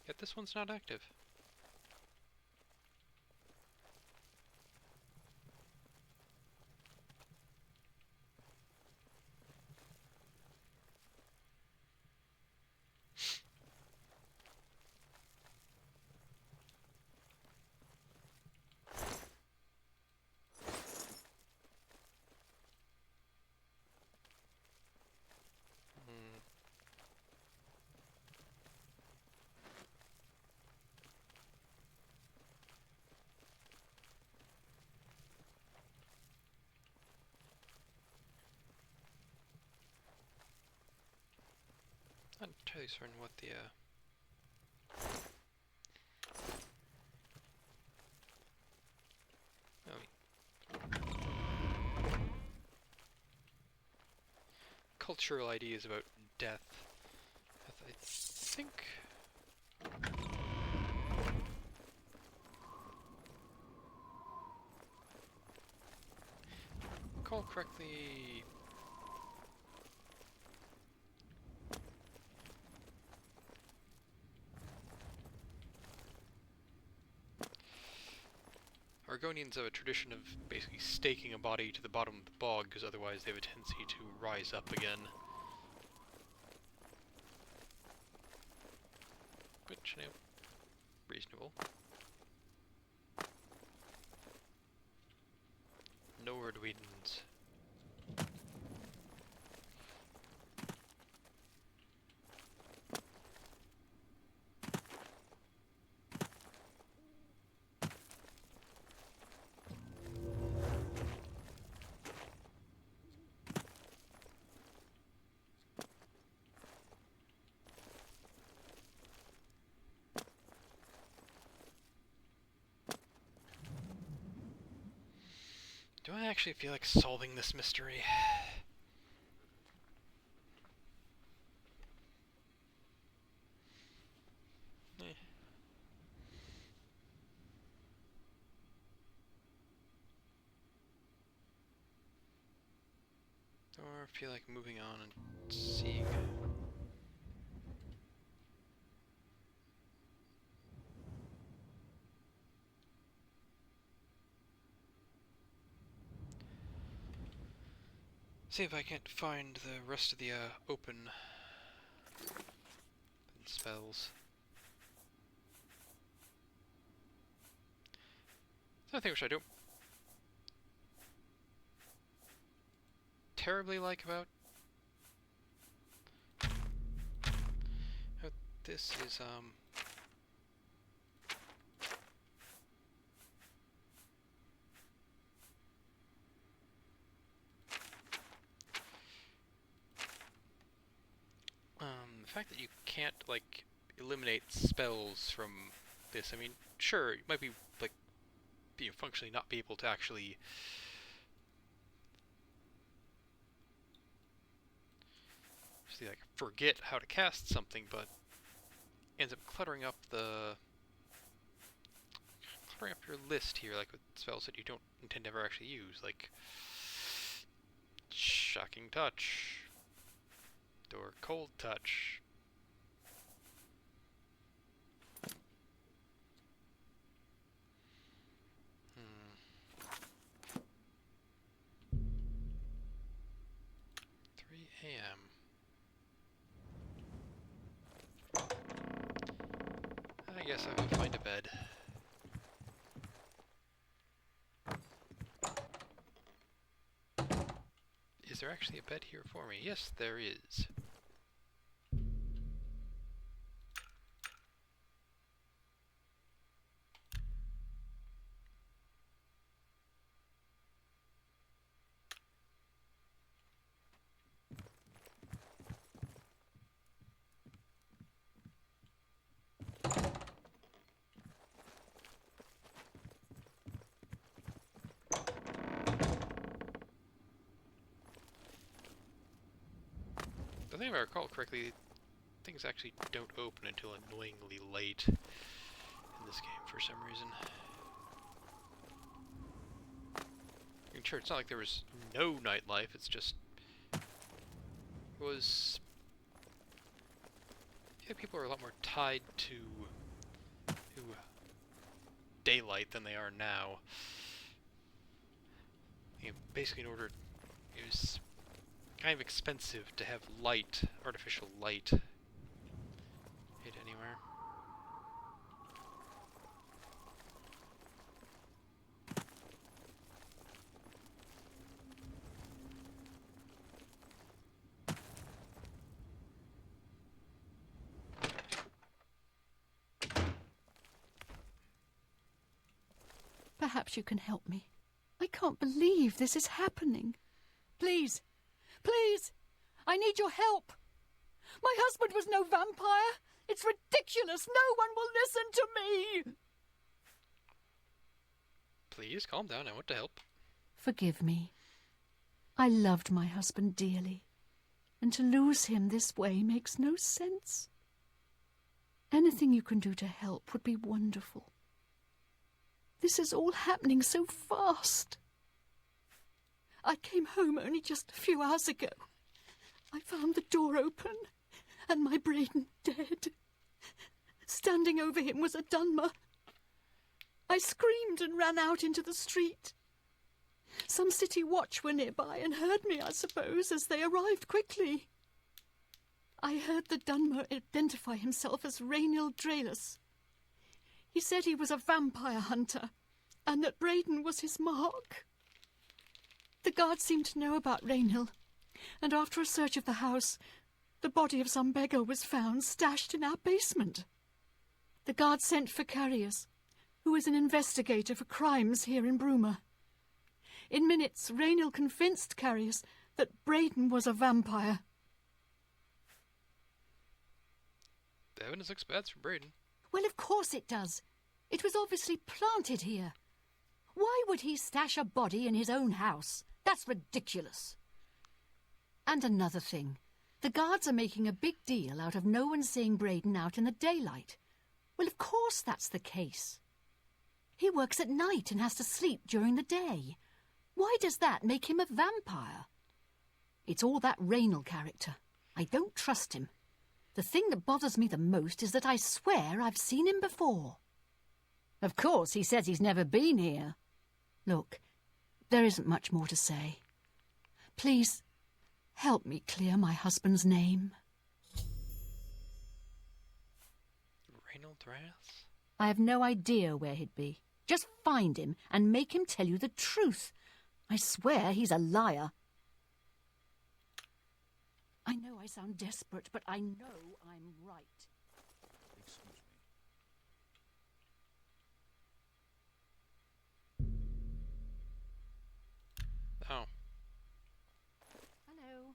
Yet this one's not active. Not entirely certain what the, cultural ideas about death. I think... recall correctly... Argonians have a tradition of basically staking a body to the bottom of the bog, because otherwise they have a tendency to rise up again. Which, you know, reasonable. Nordwinds. Do I actually feel like solving this mystery? Eh. Or feel like moving on and seeing. See if I can't find the rest of the open spells. Another thing which I don't terribly like about this is the fact that you can't like eliminate spells from this. I mean, sure, you might be like functionally not be able to actually like forget how to cast something, but ends up cluttering up your list here, like with spells that you don't intend to ever actually use, like Shocking Touch or Cold Touch. A.M. I guess I will find a bed. Is there actually a bed here for me? Yes, there is. I think if I recall correctly, things actually don't open until annoyingly late in this game for some reason. I mean, sure, it's not like there was no nightlife, it's just... It was... I think people are a lot more tied to daylight than they are now. Basically, in order... It was kind of expensive to have light, artificial light, hit anywhere. Perhaps you can help me. I can't believe this is happening. Please, please, I need your help. My husband was no vampire. It's ridiculous. No one will listen to me. Please, calm down. I want to help. Forgive me. I loved my husband dearly, and to lose him this way makes no sense. Anything you can do to help would be wonderful. This is all happening so fast. I came home only just a few hours ago. I found the door open and my Braden dead. Standing over him was a Dunmer. I screamed and ran out into the street. Some city watch were nearby and heard me, I suppose, as they arrived quickly. I heard the Dunmer identify himself as Rainil Draelus. He said he was a vampire hunter, and that Braden was his mark. The guards seemed to know about Rainil, and after a search of the house, the body of some beggar was found stashed in our basement. The guards sent for Carius, who is an investigator for crimes here in Bruma. In minutes, Rainil convinced Carius that Braden was a vampire. The evidence looks bad for Braden. Well, of course it does. It was obviously planted here. Why would he stash a body in his own house? That's ridiculous. And another thing. The guards are making a big deal out of no one seeing Braden out in the daylight. Well, of course that's the case. He works at night and has to sleep during the day. Why does that make him a vampire? It's all that Rainil character. I don't trust him. The thing that bothers me the most is that I swear I've seen him before. Of course, he says he's never been here. Look, there isn't much more to say. Please, Help me clear my husband's name. Reynold Rath? I have no idea where he'd be. Just find him and make him tell you the truth. I swear he's a liar. I know I sound desperate, but I know I'm right. Excuse me. Oh. Hello.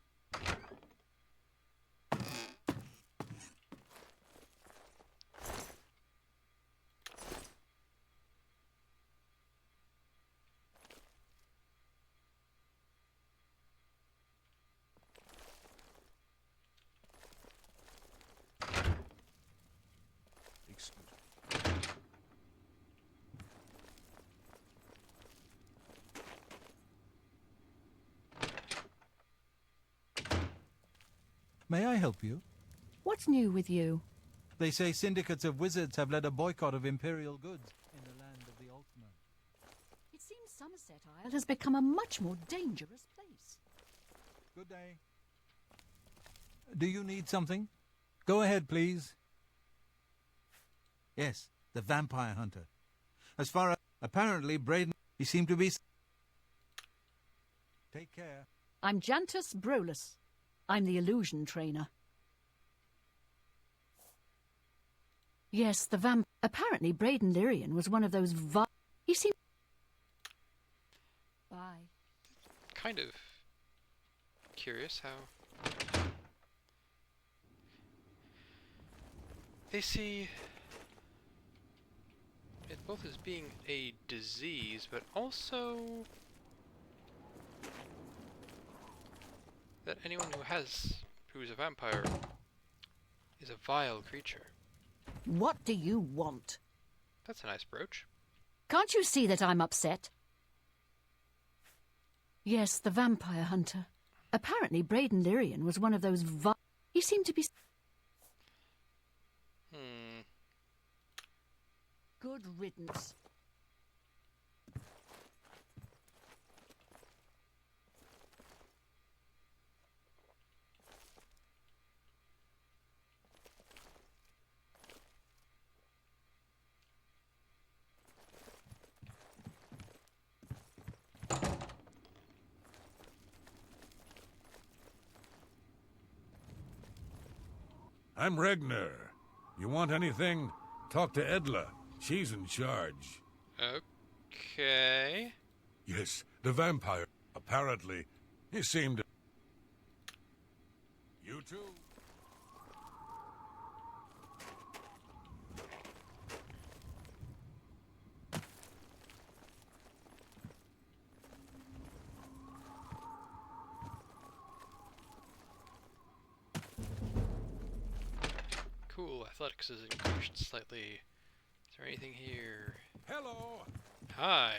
Excuse me. May I help you? What's new with you? They say syndicates of wizards have led a boycott of imperial goods in the land of the Altman. It seems Somerset Isle has become a much more dangerous place. Good day. Do you need something? Go ahead, please. Yes, the vampire hunter. As far as... Apparently, Braden... He seemed to be... Take care. I'm Jantus Brolus. I'm the illusion trainer. Yes, the vamp... Apparently, Braden Lyrian was one of those He seemed... Bye. Kind of curious how they see it both as being a disease, but also that anyone who's a vampire is a vile creature. What do you want? That's a nice brooch. Can't you see that I'm upset? Yes, the vampire hunter. Apparently, Braden Lyrian was one of those He seemed to be... Good riddance. I'm Regner. You want anything? Talk to Edla. She's in charge. Okay. Yes, the vampire. Apparently, he seemed... You too? Cool. Athletics is increased slightly. Is there anything here? Hello! Hi.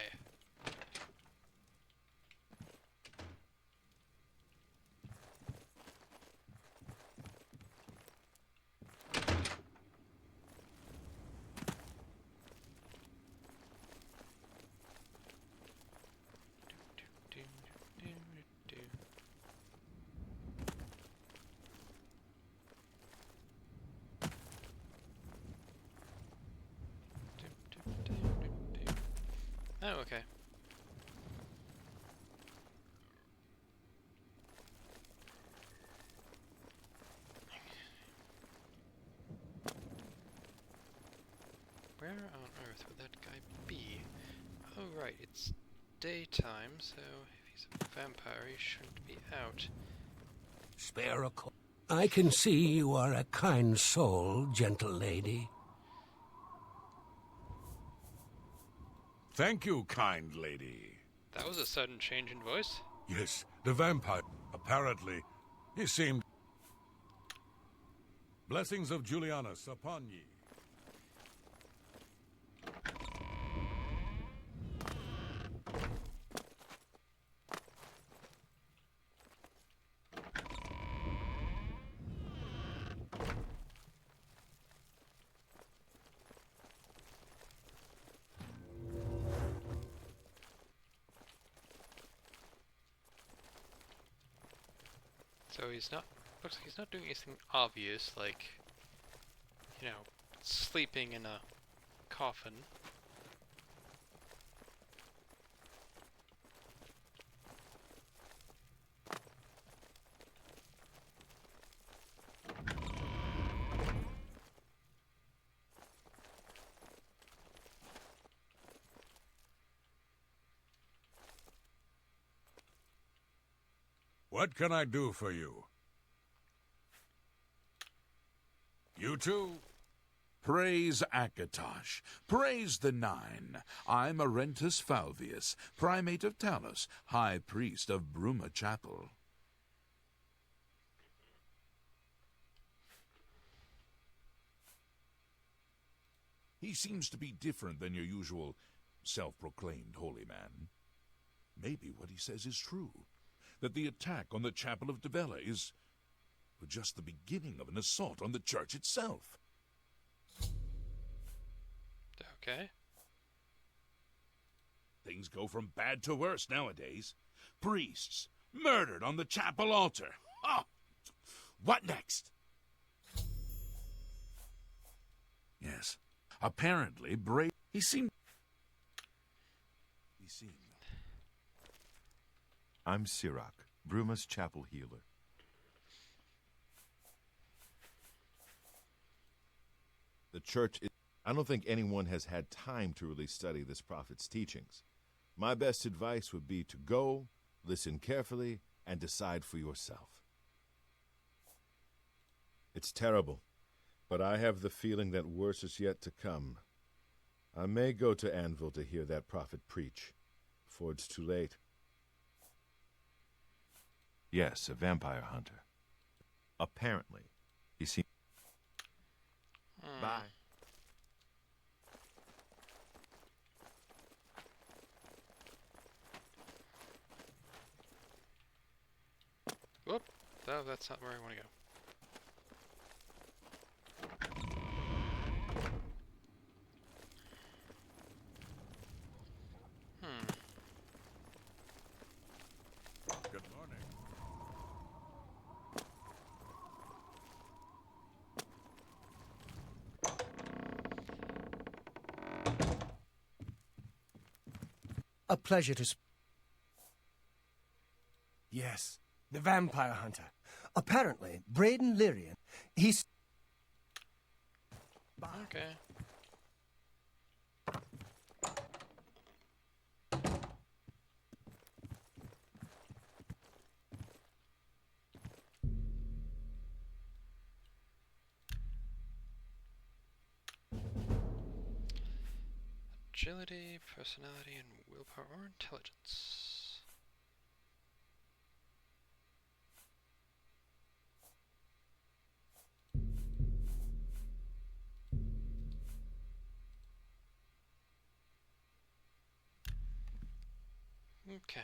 Oh, okay. Where on earth would that guy be? Oh, right, it's daytime, so if he's a vampire, he shouldn't be out. Spare a co- I can see you are a kind soul, gentle lady. Thank you, kind lady. That was a sudden change in voice. Yes, the vampire. Apparently, he seemed... Blessings of Julianus upon ye. So he's not, looks like he's not doing anything obvious, like, you know, sleeping in a coffin. What can I do for you? You too? Praise Akatosh. Praise the Nine. I'm Arentus Falvius, Primate of Talos, High Priest of Bruma Chapel. He seems to be different than your usual self-proclaimed holy man. Maybe what he says is true, that the attack on the Chapel of Devella is just the beginning of an assault on the church itself. Okay. Things go from bad to worse nowadays. Priests murdered on the chapel altar. Oh, what next? Yes, apparently He seemed. I'm Sirach, Bruma's chapel healer. The church is... I don't think anyone has had time to really study this prophet's teachings. My best advice would be to go, listen carefully, and decide for yourself. It's terrible, but I have the feeling that worse is yet to come. I may go to Anvil to hear that prophet preach, before it's too late. Yes, a vampire hunter. Apparently. He seems... Bye. Whoop. No, that's not where I want to go. Good morning. A pleasure to Yes, the vampire hunter. Apparently, Braden Lyrian, he's... Okay. Agility, personality, and willpower or intelligence. Okay.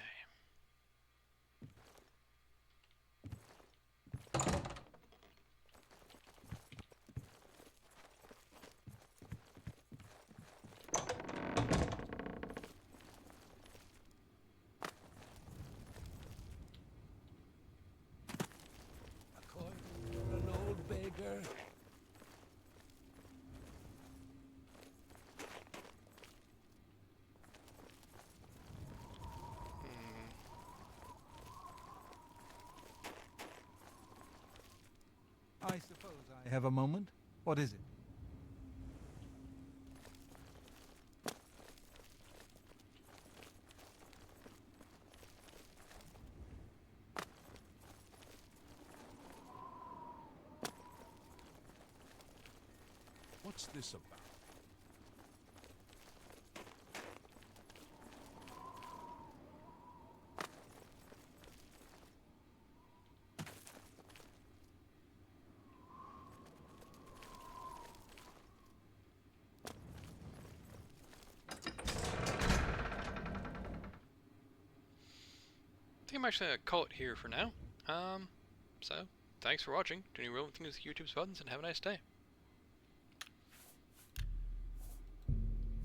A coin for an old beggar. I suppose I have a moment. What is it? What's this about? I think I'm actually gonna call it here for now. So, thanks for watching. Do any real things with YouTube's buttons and have a nice day.